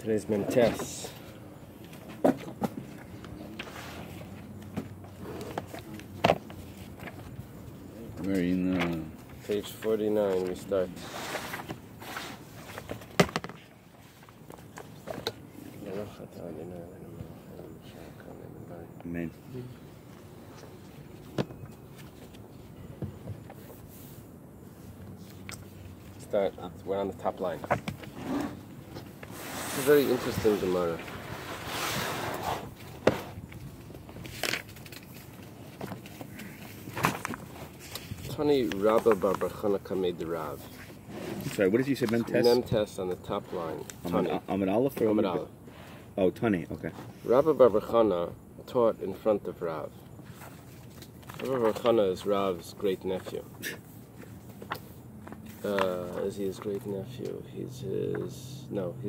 Today's Menachos. We're in Page 49, we start. Amen. Start. We're on the top line. It's a very interesting Gemara. Tani Rabbi Bar Chana Kamed Rav. Sorry, what did you say? Menachos? Menachos on the top line. Amid Aleph or Amid Aleph. Oh, Tani, okay. Rabbi Bar Chana taught in front of Rav. Rabbi Bar Chana is Rav's great nephew. Is he his great nephew? He's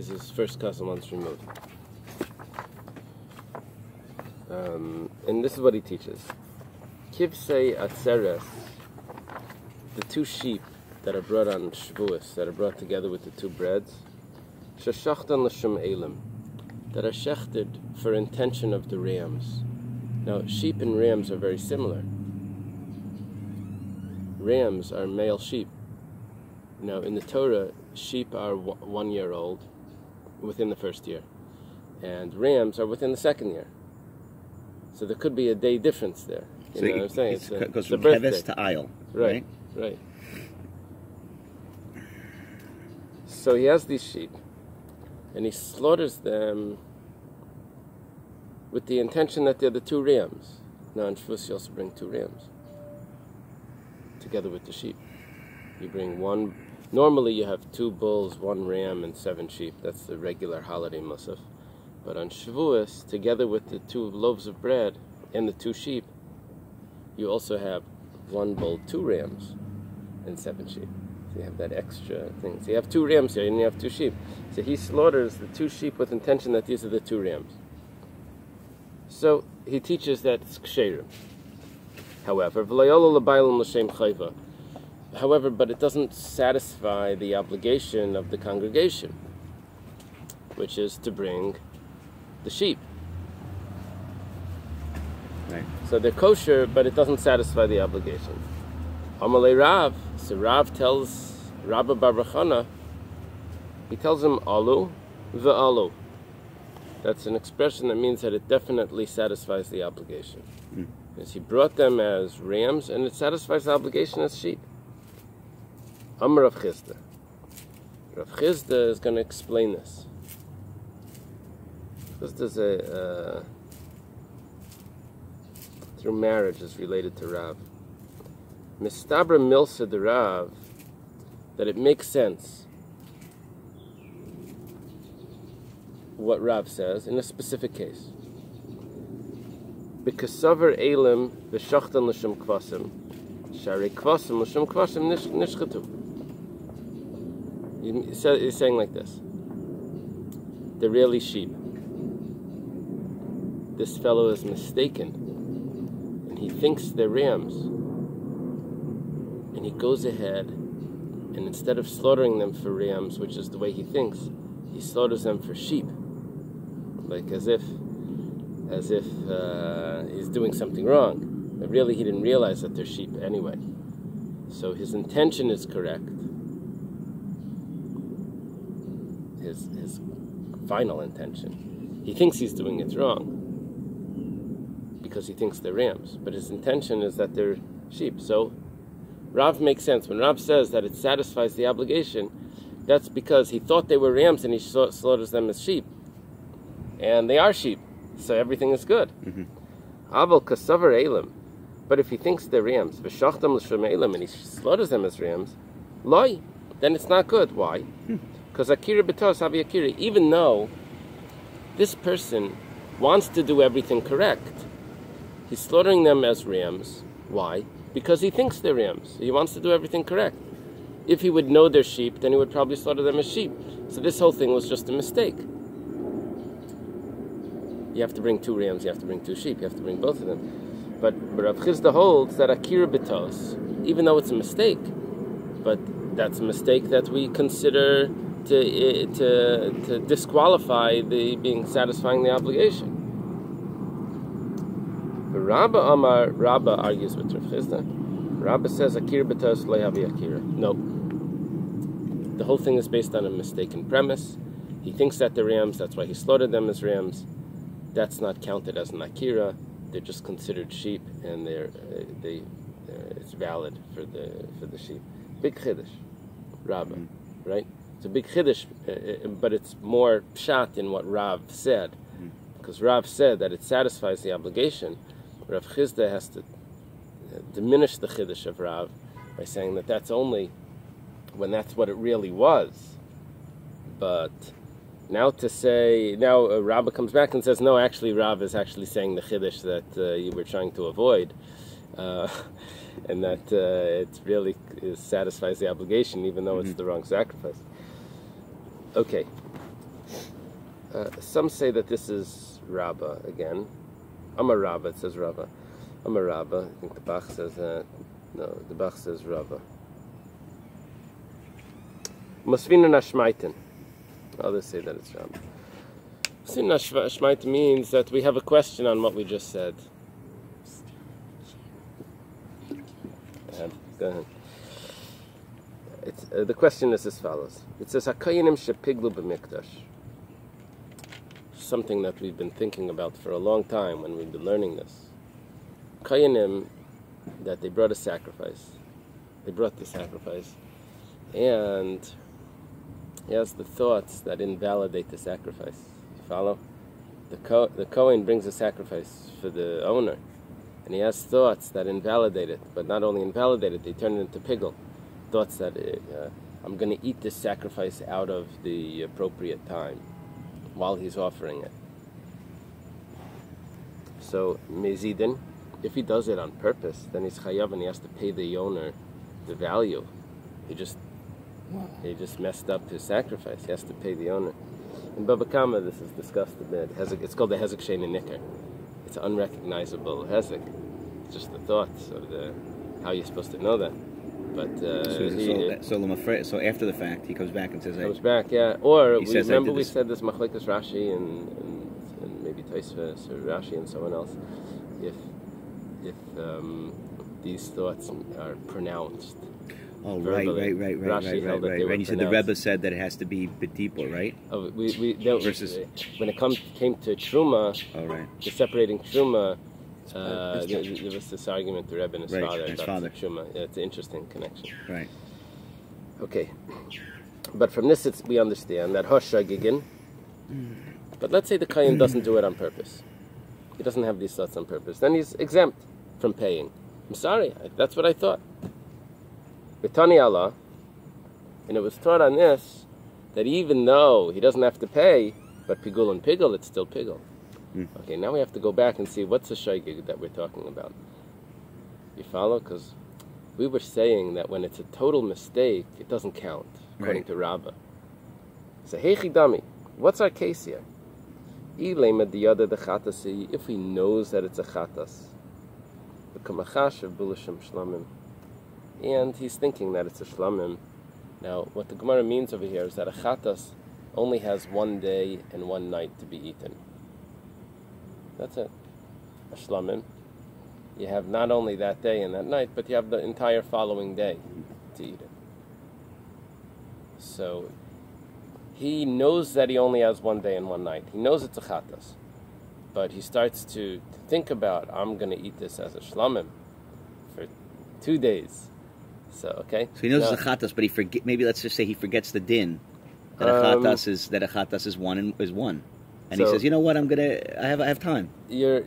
his first cousin once removed. And this is what he teaches. Kivsei Atzeres, the two sheep that are brought on Shavuos, that are brought together with the two breads, Sheshachtan l'shem Elim, that are shechted for intention of the rams. Now, sheep and rams are very similar. Rams are male sheep. Now, in the Torah, sheep are 1 year old within the first year, and rams are within the second year. So there could be a day difference there. You know what I'm saying? It goes from Keves to Eily, right? Right. So he has these sheep, and he slaughters them with the intention that they're the two rams. Now in Shavuos you also bring two rams together with the sheep. You bring one. Normally you have 2 bulls, 1 ram, and 7 sheep. That's the regular holiday musaf. But on Shavuos, together with the 2 loaves of bread and the 2 sheep, you also have 1 bull, 2 rams, and 7 sheep. So you have that extra thing. So you have 2 rams here, and you have 2 sheep. So he slaughters the 2 sheep with intention that these are the 2 rams. So he teaches that it's ksherim. However, v'layolo l'baylim l'shem chayva. However, but it doesn't satisfy the obligation of the congregation, which is to bring the sheep. Right. So they're kosher, but it doesn't satisfy the obligation. Amalei Rav, so Rav tells Rabbi Bar Chana, he tells him alu ve'alu. That's an expression that means that it definitely satisfies the obligation. Because he brought them as rams, and it satisfies the obligation as sheep. Amar Rav Chisda. Rav Chisda is going to explain this. Chisda's through marriage is related to Rav. Mistabra milsa de Rav, that it makes sense what Rav says in a specific case. Because savar elim v'shachtan l'shem kvasim, shari kvasim l'shem kvasim nishchatu. He's saying like this: they're really sheep. This fellow is mistaken, and he thinks they're rams. And he goes ahead, and instead of slaughtering them for rams, which is the way he thinks, he slaughters them for sheep, like as if he's doing something wrong. But really, he didn't realize that they're sheep anyway. So his intention is correct. His final intention. He thinks he's doing it wrong because he thinks they're rams, but his intention is that they're sheep. So Rav makes sense. When Rav says that it satisfies the obligation, that's because he thought they were rams and he slaughters them as sheep. And they are sheep, so everything is good. Aval kasavar elim. But if he thinks they're rams, v'shachtam l'shem elim, and he slaughters them as rams, loy, then it's not good. Why? Because akira b'tos havi akira, even though this person wants to do everything correct, he's slaughtering them as rams. Why? Because he thinks they're rams. He wants to do everything correct. If he would know they're sheep, then he would probably slaughter them as sheep. So this whole thing was just a mistake. You have to bring 2 rams, you have to bring 2 sheep, you have to bring both of them. But Rav Chisda holds that akira b'tos, even though it's a mistake, but that's a mistake that we consider to disqualify the being satisfying the obligation. Rabbi argues with Rav Chisda. Rabbi says akira b'tos lo yavi akira. No. The whole thing is based on a mistaken premise. He thinks that they're rams, that's why he slaughtered them as rams. That's not counted as an akira. They're just considered sheep, and it's valid for the sheep. Big chiddush, Rabbi, right? It's a big chiddush, but it's more pshat in what Rav said, because Rav said that it satisfies the obligation. Rav Chisda has to diminish the chiddush of Rav by saying that that's only when that's what it really was. But now Rabbi comes back and says, no, actually Rav is actually saying the chiddush that you were trying to avoid, and that it really satisfies the obligation, even though it's the wrong sacrifice. Okay. Some say that this is Rabba again. Amar Rabba, it says Rabba. Amar Rabba, I think the Bach says that. No, the Bach says Rabba. Masvina Nashmaitin. Others say that it's Rabba. Masvina Nashmaitin means that we have a question on what we just said. Go ahead. The question is as follows. It says, HaKayanim shepiglu b'mikdash. Something that we've been thinking about for a long time when we've been learning this. Kayanim, that they brought a sacrifice. They brought the sacrifice. And he has the thoughts that invalidate the sacrifice. You follow? The Kohen brings a sacrifice for the owner. And he has thoughts that invalidate it. But not only invalidate it, they turn it into pigul. Thoughts that I'm going to eat this sacrifice out of the appropriate time while he's offering it. So, mezidin, if he does it on purpose, then he's chayav and he has to pay the owner the value. He just messed up his sacrifice. He has to pay the owner. In Baba Kama, this is discussed a bit. It's called the hezek shein nikar. It's an unrecognizable hezek. It's just the thoughts of how you're supposed to know that. But so after the fact, he comes back and says, comes back, yeah. Or we said this machlekes Rashi and maybe Tosfos or Rashi and someone else. If these thoughts are pronounced. Oh, verbally, right. And you said the Rebbe said that it has to be b'dibur, right? Oh, versus when it came to truma, the separating truma. There was this argument the Rebbe and his father about truma. Yeah, it's an interesting connection. Right. Okay. But from this, we understand that hoshagigin. But let's say the kohen doesn't do it on purpose. He doesn't have these thoughts on purpose. Then he's exempt from paying. I'm sorry, that's what I thought. B'tani Allah, and it was taught on this that even though he doesn't have to pay, but pigul and pigul, it's still pigul. Okay, now we have to go back and see what's the shaygig that we're talking about. You follow? Because we were saying that when it's a total mistake, it doesn't count, according to Rabbi. So, hey chidami, what's our case here? Eily the other the chatasi, if he knows that it's a chatas, the kamachash of bulashim shlamim, and he's thinking that it's a shlamim. Now, what the Gemara means over here is that a chatas only has one day and one night to be eaten. That's it. A shlamim. You have not only that day and that night, but you have the entire following day to eat it. So, he knows that he only has one day and one night. He knows it's a chatas. But he starts to think about, I'm going to eat this as a shlamim for 2 days. So, okay. So he knows it's a chatas, but maybe let's just say he forgets the din. That a chatas is one. And so, he says, you know what, I have time. Your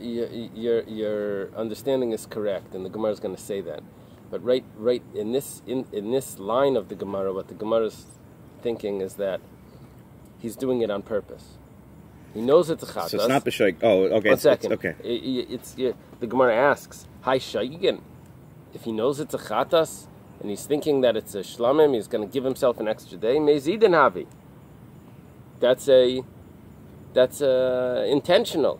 understanding is correct, and the Gemara is going to say that. But right in this line of the Gemara, what the Gemara is thinking is that he's doing it on purpose. He knows it's a chatas. So it's not b'shoig. Oh, okay. 1 second. Okay. The Gemara asks, "Hi shaygin." If he knows it's a chatas and he's thinking that it's a shlamim, he's going to give himself an extra day. Mezidin havi. That's intentional.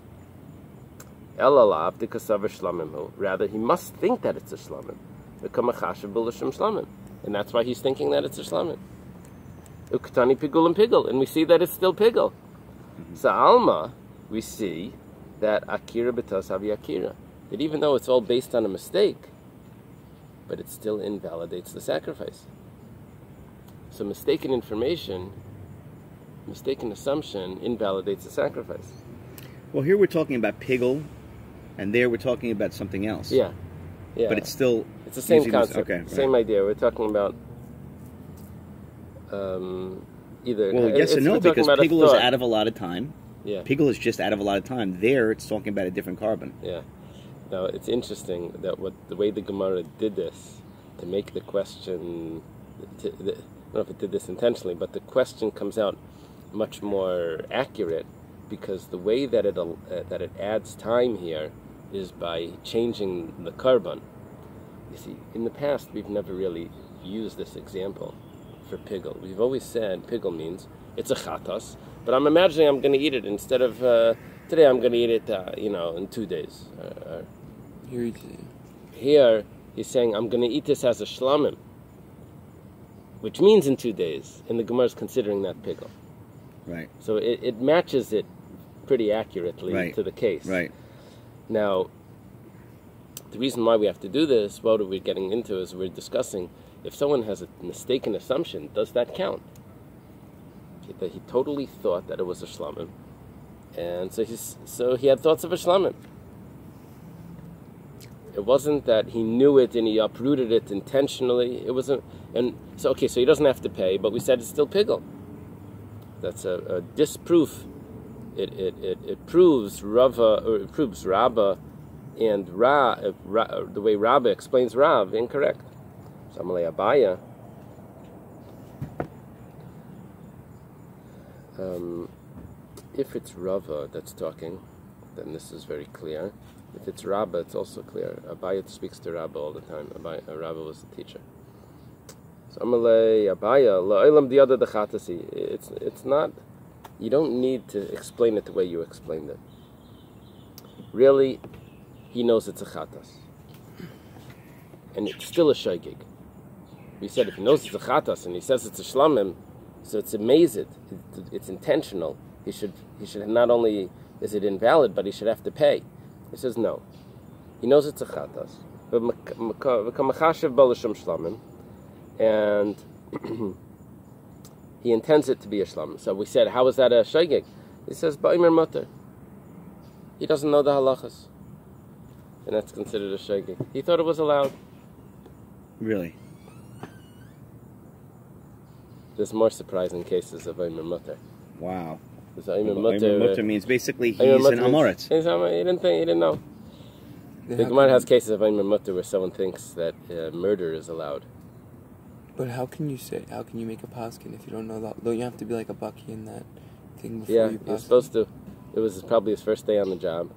Elalav dikasav shlamim. Rather, he must think that it's a shlamim. The kamachashav bulashim shlamim, and that's why he's thinking that it's a shlamim. Uktani pigul and pigul, and we see that it's still pigul. So Alma, we see that akira b'tos havi akira, that even though it's all based on a mistake, but it still invalidates the sacrifice. So mistaken information, mistaken assumption invalidates the sacrifice. Well, here we're talking about pigul, and there we're talking about something else. Yeah. But it's still... It's the same concept, okay, same idea. We're talking about either... Well, yes and no, because pigul is out of a lot of time. Yeah. Pigul is just out of a lot of time. There, it's talking about a different carbon. Yeah. Now, it's interesting that the way the Gemara did this, to make the question... I don't know if it did this intentionally, but the question comes out much more accurate, because the way that it adds time here is by changing the carbon. You see, in the past we've never really used this example for pigul. We've always said pigul means it's a chatas, but I'm imagining I'm going to eat it instead of today. I'm going to eat it, in 2 days. Here he's saying I'm going to eat this as a shlamim, which means in 2 days, and the Gemara is considering that pigul. Right. So it matches it pretty accurately to the case. Right. Now, the reason why we have to do this, what are we getting into, is we're discussing if someone has a mistaken assumption, does that count? That he totally thought that it was a shlamim, and so he had thoughts of a shlamim. It wasn't that he knew it and he uprooted it intentionally. It wasn't, so he doesn't have to pay, but we said it's still pigul. That's a disproof. It proves Rava, or it proves Rabba and the way Rabbi explains Rav incorrect. Samalei Abaya. If it's Rava that's talking, then this is very clear. If it's Rabba, it's also clear. Abaya speaks to Rabba all the time. Rabba was the teacher. So Amalei Abaya la'olam diada dechatasi. It's not. You don't need to explain it the way you explained it. Really, he knows it's a chatas, and it's still a shaygig. We said if he knows it's a chatas and he says it's a shlamim, so it's amazing. It's intentional. He should not only is it invalid, but he should have to pay. He says no. He knows it's a chatas, and he intends it to be a shlam. So we said, how is that a shaygig? He says, ba'imer mutter. He doesn't know the halachas, and that's considered a shaygig. He thought it was allowed. Really? There's more surprising cases of ba'imer mutter. Wow. Ba'imer mutter means basically he's an amoritz. He didn't know. The Gemara has cases of ba'imer mutter where someone thinks that murder is allowed. But how can you make a paskin if you don't know that? Don't you have to be like a bucky in that thing before you paskin? You're supposed to. It was probably his first day on the job.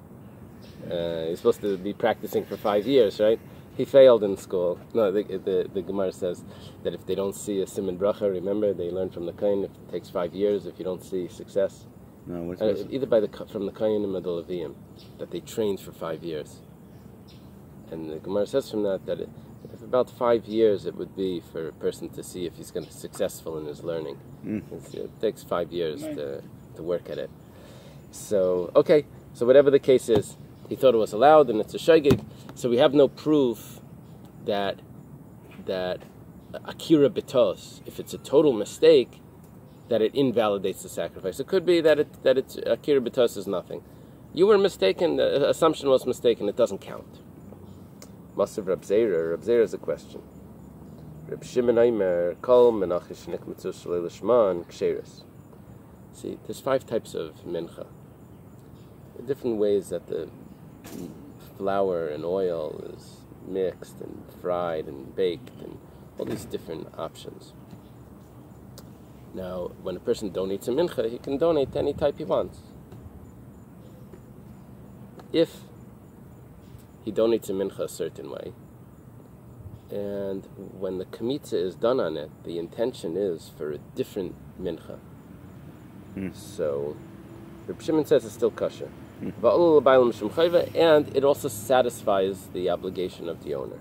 He's supposed to be practicing for 5 years, right? He failed in school. No, the Gemara says that if they don't see a siman bracha, remember, they learn from the kohen, if it takes 5 years, if you don't see success. No, what's either from the kohen and the Levium, that they trained for 5 years. And the Gemara says from that if about 5 years it would be for a person to see if he's going to be successful in his learning. It takes 5 years to work at it. So, so whatever the case is, he thought it was allowed and it's a shaygig. So we have no proof that akira betos, if it's a total mistake, that it invalidates the sacrifice. It could be that it's akira betos is nothing. You were mistaken, the assumption was mistaken, it doesn't count. Masav Rab Zera is a question. Reb Shimon Aimer, Kol Menachos Nikmitzus Shalei Lishman Ksheris. See, there's 5 types of mincha. Different ways that the flour and oil is mixed and fried and baked and all these different options. Now, when a person donates a mincha, he can donate any type he wants. If he donates a mincha a certain way, and when the kamitza is done on it, the intention is for a different mincha. So, Reb Shimon says it's still kosher. And it also satisfies the obligation of the owner.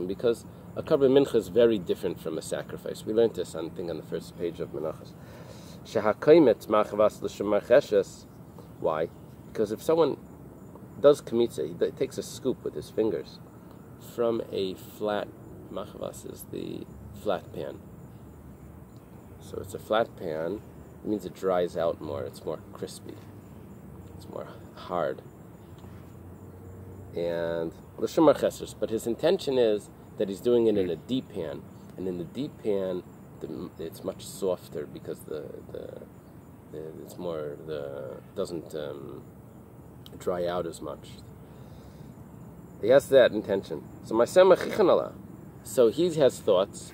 Because A korban mincha is very different from a sacrifice. We learned this, I think, on the first page of Menachos. Shehakaimet machavas l'shem marcheshes. Why? Because if someone does kmitza, he takes a scoop with his fingers from a flat, machavas is the flat pan. So it's a flat pan, it means it dries out more, it's more crispy, it's more hard. And l'shem marcheshes, but his intention is that he's doing it in a deep pan, and in the deep pan, it's much softer because doesn't dry out as much. He has that intention. So he has thoughts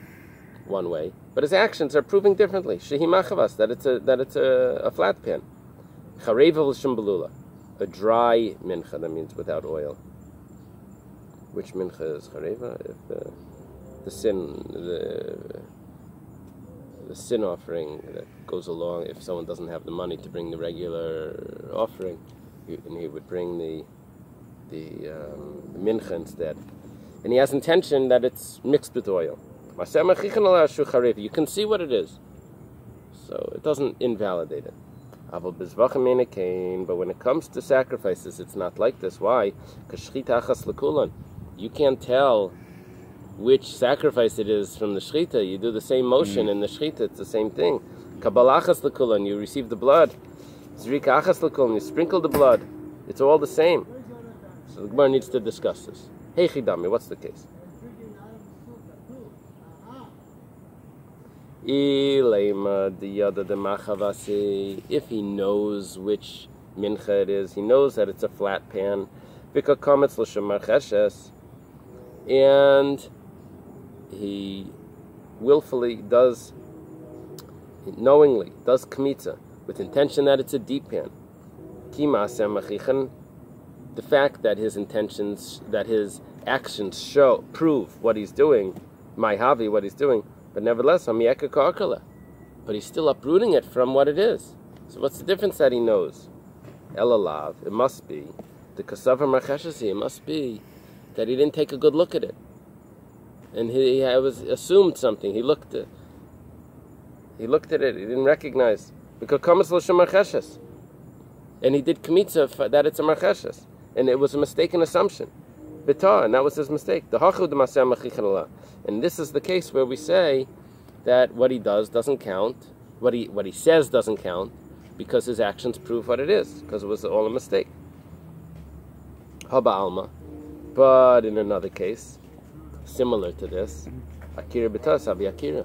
one way, but his actions are proving differently. Shehi machavas, that it's a flat pan. Chareva l'shem belula, a dry mincha, that means without oil. Which mincha is chareva? If the sin offering that goes along, if someone doesn't have the money to bring the regular offering, and he would bring the mincha instead. And he has intention that it's mixed with oil. You can see what it is. So it doesn't invalidate it. But when it comes to sacrifices, it's not like this. Why? You can't tell which sacrifice it is from the shechita. You do the same motion in the shechita, it's the same thing. Kabbalachas l'kulan, you receive the blood. Zrikachas l'kulan, you sprinkle the blood. It's all the same. So the Gemara needs to discuss this. Hey Chidami, what's the case? If he knows which mincha it is, he knows that it's a flat pan, and he knowingly does kmitza with intention that it's a deep pan. The fact that his intentions, that his actions prove what he's doing, what he's doing, but nevertheless, but he's still uprooting it from what it is. So what's the difference that he knows? Elalav, it must be the kasav marcheshesi. It must be that he didn't take a good look at it, and he assumed something. He looked at it. He didn't recognize because kamas l'shem marcheshes, and he did kmitza that it's a marcheshes, and it was a mistaken assumption. B'tah, and that was his mistake. And this is the case where we say that what he does doesn't count, what he says doesn't count, because his actions prove what it is, because it was all a mistake. Haba alma. But in another case, similar to this, akira b'tas havi akira.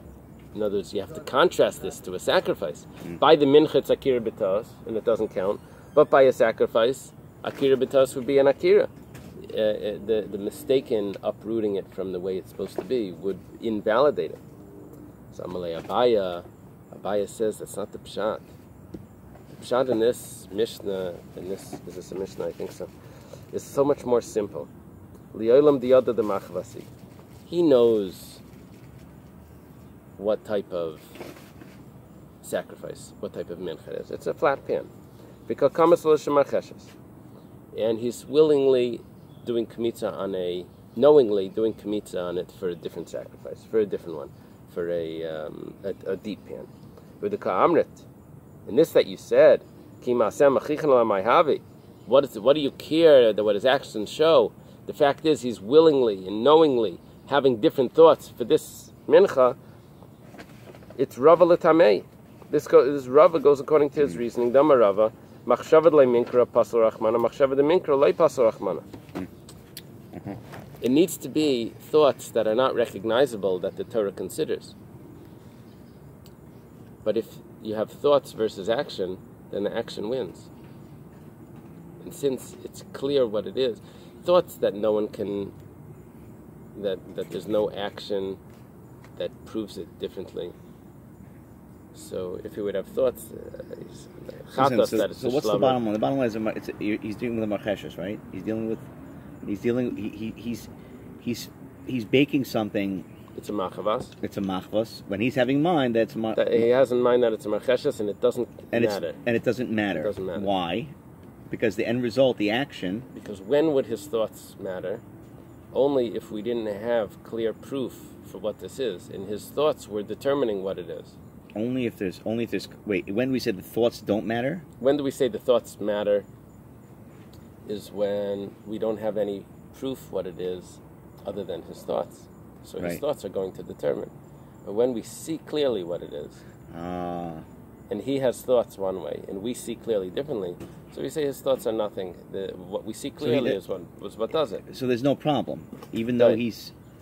In other words, you have to contrast this to a sacrifice. By the mincha, it's akira b'tas, and it doesn't count. But by a sacrifice, akira b'tas would be an akira. The mistaken uprooting it from the way it's supposed to be would invalidate it. So Amalei Abaya says that's not the pshat. The pshat in this Mishnah, is this a Mishnah? I think so, is so much more simple. Li'olam diyada de machvasi. He knows what type of sacrifice, what type of mincha it is. It's a flat pan. Because kamas l'shem marcheshes. And he's willingly doing kmitza knowingly doing kmitza on it for a different sacrifice, for a different one, for a deep pan. With the ka'amrit, in this that you said, ki ma'aseh machichan l'may havi. What do you care that what his actions show? The fact is, he's willingly and knowingly having different thoughts for this mincha. It's rava l'tamei. This rava goes according to his reasoning. Dama rava. Machshavad le minkra pasal rachmana. Machshavad le minkra le pasal rachmana. It needs to be thoughts that are not recognizable that the Torah considers. But if you have thoughts versus action, then the action wins. And since it's clear what it is, thoughts that no one can, that there's no action that proves it differently. So if he would have thoughts, so what's the bottom line? The bottom line is he's dealing with the marcheshes, right? He's baking something. It's a machavas. It's a machvas. When he's having in mind that he has in mind that it's a marcheshes, and it doesn't matter. And it doesn't matter. It doesn't matter. Why? Because the end result, the action. Because when would his thoughts matter? only if we didn't have clear proof for what this is, and his thoughts were determining what it is. Only if there's wait, when we said the thoughts don't matter? When do we say the thoughts matter? Is when we don't have any proof what it is other than his thoughts. So his thoughts are going to determine. But when we see clearly what it is, and he has thoughts one way, and we see clearly differently, so we say his thoughts are nothing. What we see clearly is what does it. So there's no problem, even though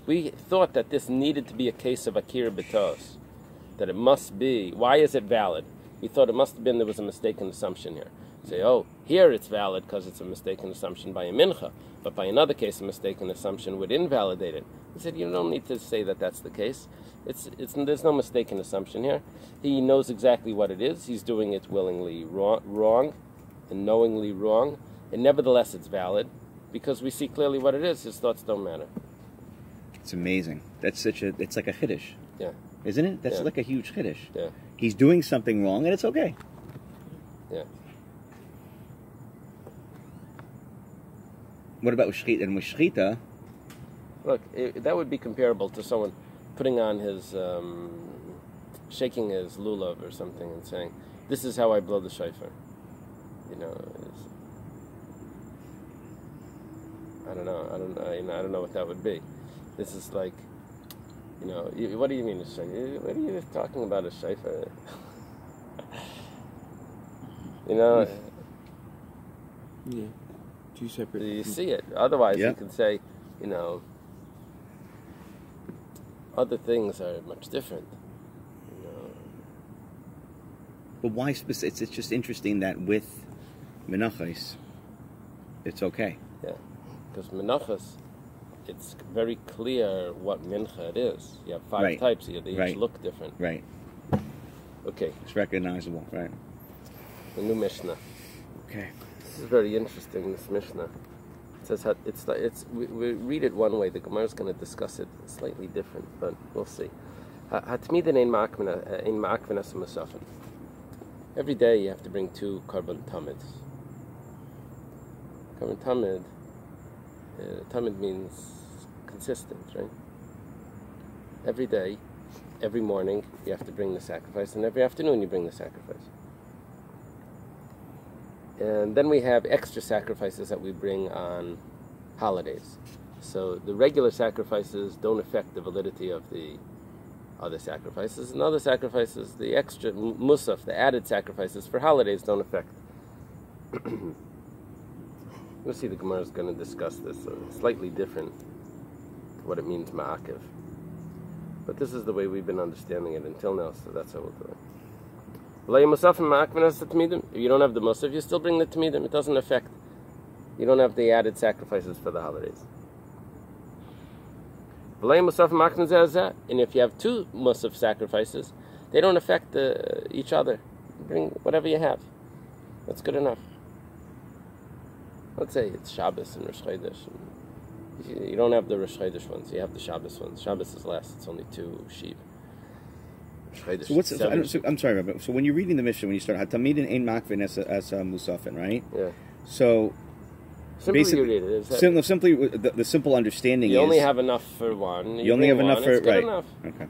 We thought that this needed to be a case of akira b'tos, that it must be. Why is it valid? We thought it must have been there was a mistaken assumption here. Say, oh, here it's valid because it's a mistaken assumption by a mincha, but by another case a mistaken assumption would invalidate it. He said, you don't need to say that that's the case. There's no mistaken assumption here. He knows exactly what it is. He's doing it willingly wrong and knowingly wrong, and nevertheless it's valid because we see clearly what it is. His thoughts don't matter. It's amazing. It's like a chiddush. Yeah. Isn't it? That's like a huge chiddush. Yeah. He's doing something wrong and it's okay. Yeah. What about shchita? And with shchita, look, that would be comparable to someone putting on his, shaking his lulav or something and saying, "This is how I blow the shofar." You know, I don't know what that would be. This is like, you know, what do you mean a shofar? What are you talking about a shofar? You know. Yeah. Two separate. You see it. Otherwise, you could say, you know, other things are much different. You know. But why specific? It's just interesting that with Menachos, it's okay. Yeah, because Menachos, it's very clear what mincha it is. You have 5 types here. They each look different. Right. Okay. It's recognizable. Right. The new Mishnah. Okay. This is very interesting. This Mishnah. It says we read it one way. The Gemara is going to discuss it slightly different, but we'll see. Every day you have to bring 2 korban tamids. Korban tamid. Tamid means consistent, right? Every day, every morning, you have to bring the sacrifice, and every afternoon you bring the sacrifice. And then we have extra sacrifices that we bring on holidays. So the regular sacrifices don't affect the validity of the other sacrifices, and other sacrifices, the extra musaf, the added sacrifices for holidays don't affect. We'll see the Gemara is going to discuss this, so it's slightly different to what it means ma'akev. But this is the way we've been understanding it until now, so that's how we'll do it. If you don't have the musaf, you still bring the tmidim. It doesn't affect. You don't have the added sacrifices for the holidays. And if you have 2 musaf sacrifices, they don't affect each other. Bring whatever you have. That's good enough. Let's say it's Shabbos and Rosh Chodesh. You don't have the Rosh Chodesh ones. You have the Shabbos ones. Shabbos is less. It's only 2 sheep. So I'm sorry, Rabbi. So when you're reading the Mishnah, when you start Hatamidin ein makvin as musafin, right? Yeah. So simply you read it. Simply the simple understanding is you only have enough for one. You only have enough for it's good enough. Okay.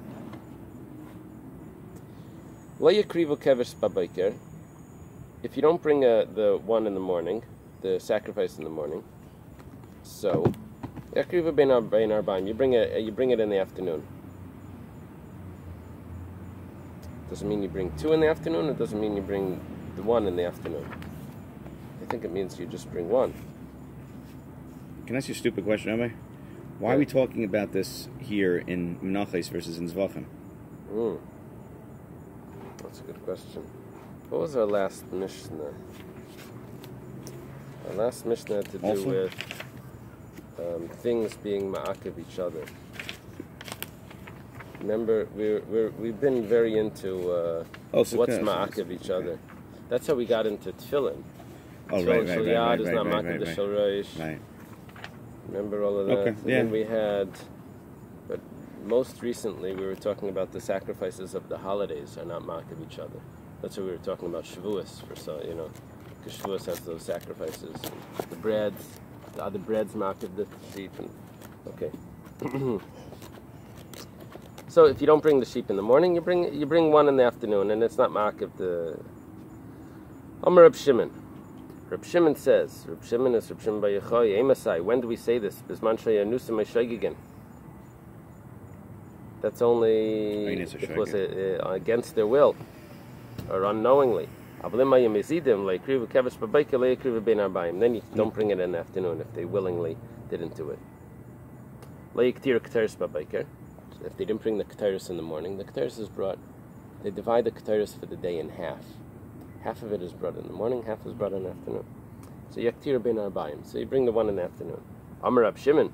If you don't bring the one in the morning, the sacrifice in the morning, so you bring it in the afternoon. Doesn't mean you bring 2 in the afternoon. It doesn't mean you bring the 1 in the afternoon. I think it means you just bring 1. Can I ask you a stupid question, Rabbi? Why are we talking about this here in Menachos versus in Zvachim? That's a good question. What was our last Mishnah? Our last Mishnah had to do with things being ma'akev each other. Remember, we've been very into what's ma'akev each other. That's how we got into tefillin. Right. Is not ma'akev the shel rosh. Right. Remember all of that? Okay. And then we had, but most recently we were talking about the sacrifices of the holidays are not ma'akev each other. That's what we were talking about Shavuos because Shavuos has those sacrifices. And the other breads ma'akev the sheep. And Okay. So if you don't bring the sheep in the morning, you bring one in the afternoon, and it's not ma'akev the. Amar Reb Shimon. Reb Shimon says, Reb Shimon is Reb Shimon Bar Yochai, Emasai. When do we say this? Bisman sheyanusim me'shaygigen. That's only if it was against their will or unknowingly. Then you don't bring it in the afternoon if they willingly didn't do it. If they didn't bring the k'teris in the morning, the k'teris is brought. They divide the k'teris for the day in half. Half of it is brought in the morning, half is brought in the afternoon. So yaktir ben arbayim. So you bring the one in the afternoon. Amar Reb Shimon.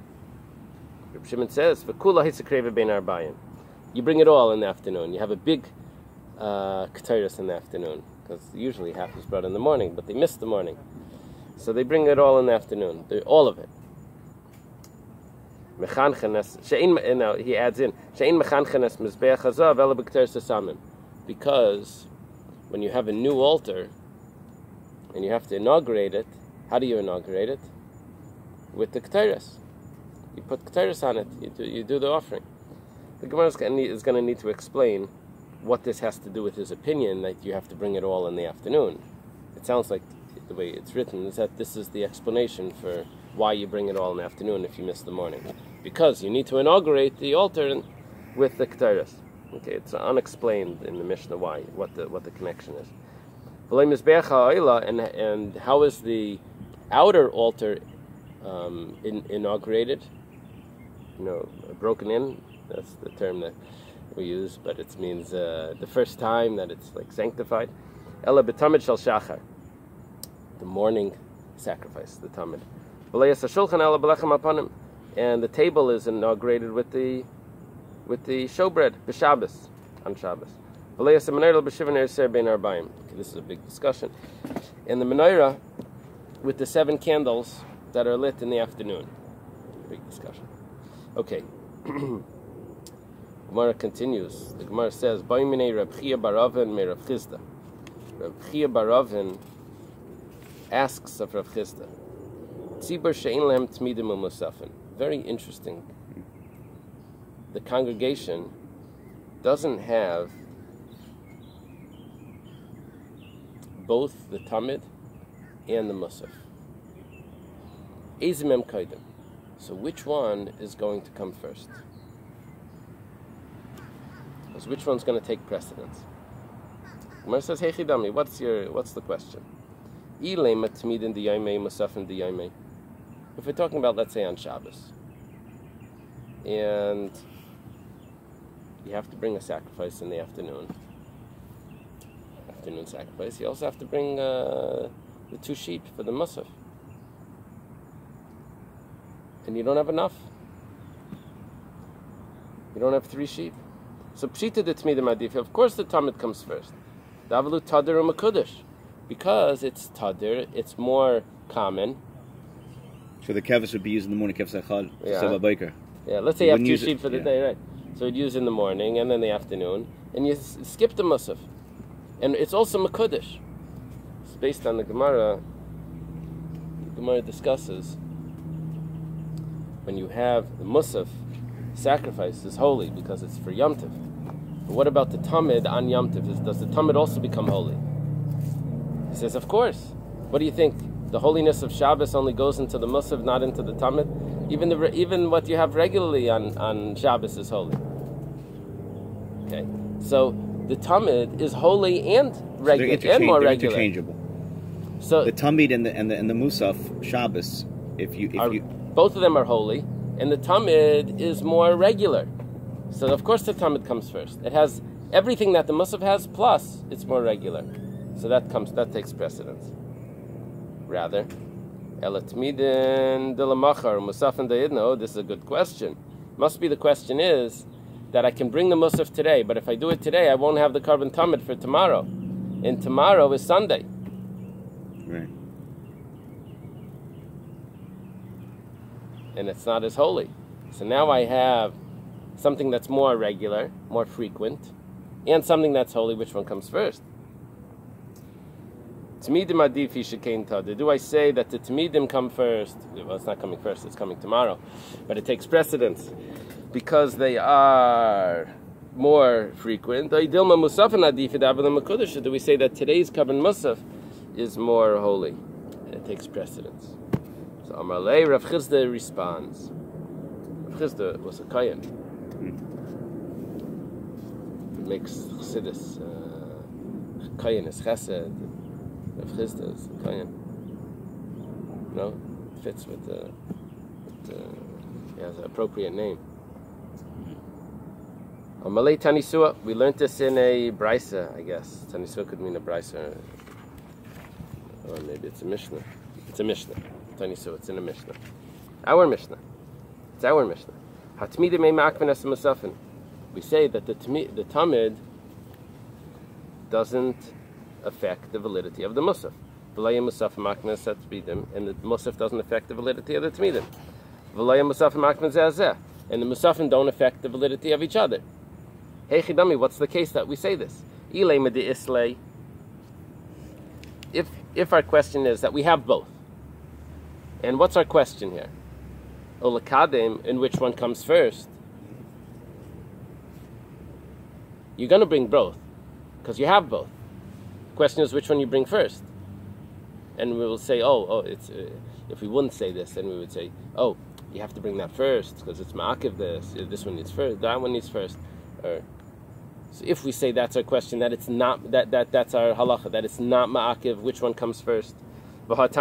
Reb Shimon says, "V'kula hisakreva ben arbayim." You bring it all in the afternoon. You have a big k'teris in the afternoon because usually half is brought in the morning, but they missed the morning, so they bring it all in the afternoon. All of it. Now he adds in because when you have a new altar and you have to inaugurate it, how do you inaugurate it? With the k'teris. You put k'teris on it. You do the offering. The Gemara is going to need to explain what this has to do with his opinion that you have to bring it all in the afternoon. It sounds like the way it's written is that this is the explanation for why you bring it all in the afternoon if you miss the morning. Because you need to inaugurate the altar with the k'teris. Okay, it's unexplained in the Mishnah why, what the connection is. And how is the outer altar inaugurated? Broken in. That's the term that we use, but it means the first time that it's like sanctified. Ela b'tamid shel shachar, the morning sacrifice, the tamid. V'leias hashulchan ela b'lechem apanim, and the table is inaugurated with the showbread b'Shabbos on Shabbos. V'leias menorah b'shivan ereser bein arbayim. Okay, this is a big discussion. And the menorah with the 7 candles that are lit in the afternoon. Big discussion. Okay. Gemara continues. The Gemara says, "Ba'imnei Reb Chia bar Ravin me Reb Chisda." Reb Chia bar Ravin asks of Reb Chisda, "Tzibur she'ein lehem tmidim u'musafin." Very interesting. The congregation doesn't have both the tamid and the musaf. Ezimem kaidim. So which one is going to come first? Which one's going to take precedence? Gemara says, "Hey Chidami, what's the question?" Eily matmidin diyaymei musafin diyaymei. If we're talking about, let's say, on Shabbos, and you have to bring a sacrifice in the afternoon sacrifice, you also have to bring the 2 sheep for the musaf, and you don't have enough. You don't have 3 sheep. So pshita de tmidim adif. Of course, the tamid comes first. Davalu tadir u'makudish, because it's tadir, it's more common. So the kevis would be used in the morning, kevis echad, seva baker. Yeah, let's say you have 2 sheep for the day, right? So you'd use in the morning and then the afternoon, and you skip the musaf, and it's also makudish. It's based on the Gemara. The Gemara discusses when you have the musaf, sacrifice is holy because it's for Yom Tov. But what about the tamid on Yom Tov? Does the tamid also become holy? He says, of course. What do you think? The holiness of Shabbos only goes into the musaf, not into the tamid? Even what you have regularly on Shabbos is holy. Okay, so the tamid is holy and regular and more regular. They're interchangeable. So the tamid and the musaf Shabbos, if you both of them are holy, and the tamid is more regular. So of course the tamid comes first. It has everything that the musaf has, plus it's more regular. So that takes precedence. Rather, elatmidin delamachar musafin deidno. This is a good question. Must be the question is that I can bring the musaf today, but if I do it today, I won't have the carbon tamid for tomorrow. And tomorrow is Sunday. Right. And it's not as holy. So now I have something that's more regular, more frequent, and something that's holy. Which one comes first? Tmidim adifi shekein tadir. Do I say that the tmidim come first? Well, it's not coming first, it's coming tomorrow. But it takes precedence because they are more frequent. Do we say that today's Kavan Musaf is more holy? It takes precedence. So Amarlei, Rav Chisda responds. Rav Chisda was a Kayan. It makes Chassidus. Kayan is Chesed. Rav Chisda is Kayan. No? It fits with the he has an appropriate name. Amalei Tanisua, we learned this in a Brisa, I guess. Tanisua could mean a Brisa, or maybe it's a Mishnah. It's a Mishnah. Tanisua, it's in a Mishnah. Our Mishnah. It's our Mishnah. Hatmidim ei ma'akven es musafin. We say that the tamid doesn't affect the validity of the musaf. V'layim musafim ma'akven es tmidim, and the musaf doesn't affect the validity of the tmidim. V'layim musafim ma'akven zeh, and the musafim don't affect the validity of each other. Hey Chidami, what's the case that we say this? Eily medi islay. If our question is that we have both, and what's our question here? Olakadim, in which one comes first? You're going to bring both, because you have both. Question is which one you bring first, and we will say, it's. If we wouldn't say this, then we would say, you have to bring that first because it's ma'akiv. This one needs first, that one needs first. So if we say that's our question, that it's not that's our halacha, that it's not ma'akiv, which one comes first? We have a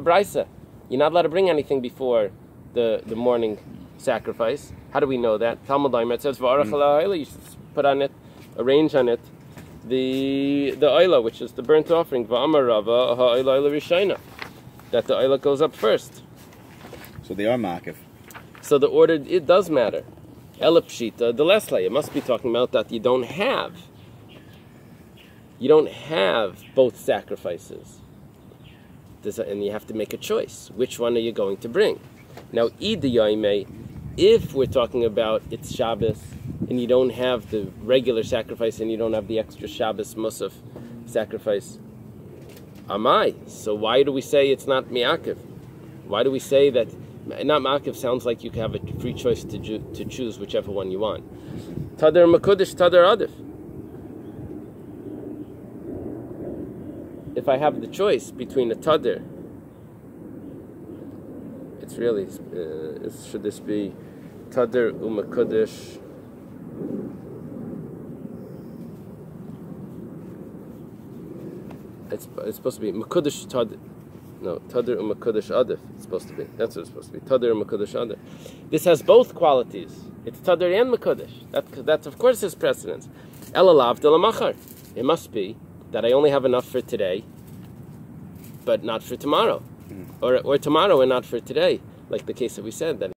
brisa. You're not allowed to bring anything before the morning sacrifice. How do we know that? Talmud Laimer, it says you should put on it, arrange on it the Eily, which is the burnt offering. That the Eily goes up first. So they are ma'akiv. So the order, it does matter. Elapshita, the Leslie, it must be talking about that you don't have both sacrifices. And you have to make a choice. Which one are you going to bring? Now, Yomi, if we're talking about it's Shabbos, and you don't have the regular sacrifice, and you don't have the extra Shabbos Musaf sacrifice, Amai. So why do we say it's not mi'akiv? Why do we say that not ma'akiv sounds like you have a free choice to choose whichever one you want? Tadar makudish, tadar adif. If I have the choice between a tadar, it's really, should this be tadar umakudish? It's supposed to be makudish tadar. No, Tadar u'Makudish Adif. It's supposed to be. That's what it's supposed to be. Tadar u'Makudish Adif. This has both qualities. It's Tadar and Makudish. That of course is precedence. Elalav de la machar. It must be that I only have enough for today, but not for tomorrow, or tomorrow and not for today, like the case that we said that.